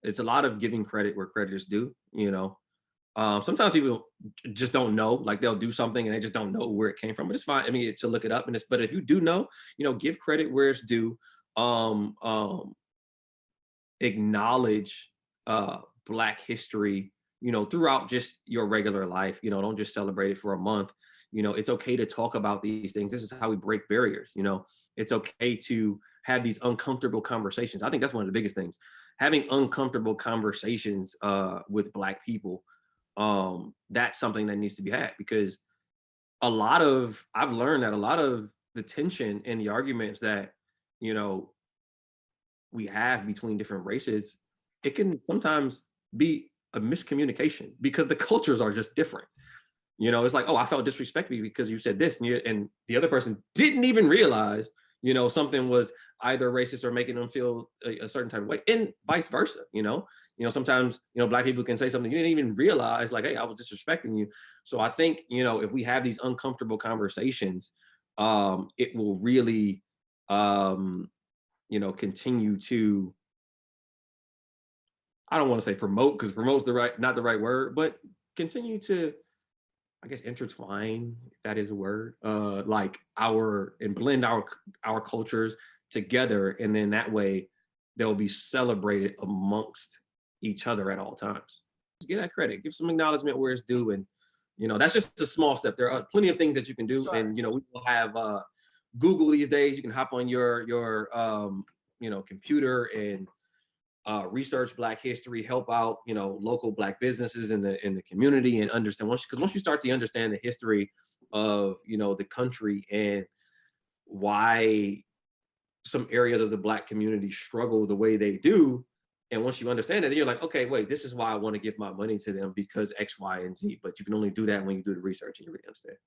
It's a lot of giving credit where credit is due, you know. Sometimes people just don't know, like they'll do something and they just don't know where it came from, but it's fine. I mean, to look it up and it's, but if you do know, give credit where it's due. Um, um, Acknowledge Black history, throughout just your regular life. Don't just celebrate it for a month. It's okay to talk about these things. This is how we break barriers. It's okay to have these uncomfortable conversations. I think that's one of the biggest things. Having uncomfortable conversations with Black people, that's something that needs to be had, because I've learned that a lot of the tension and the arguments that you know we have between different races, it can sometimes be a miscommunication because the cultures are just different. It's like, oh, I felt disrespected because you said this, and the other person didn't even realize, something was either racist or making them feel a certain type of way, and vice versa. Sometimes Black people can say something you didn't even realize, like, hey, I was disrespecting you. So I think if we have these uncomfortable conversations, it will really continue to, I don't want to say promote, because promote's not the right word, but continue to, I guess, intertwine, if that is a word, like and blend our cultures together, and then that way they'll be celebrated amongst each other at all times. Just give that credit, give some acknowledgement where it's due, and that's just a small step. There are plenty of things that you can do, Sure. and we will have Google these days. You can hop on your computer and research Black history, help out local Black businesses in the community, and understand, once you start to understand the history of the country and why some areas of the Black community struggle the way they do, and once you understand it, you're like, okay, wait, this is why I want to give my money to them, because X, Y, and Z. But you can only do that when you do the research and you really understand.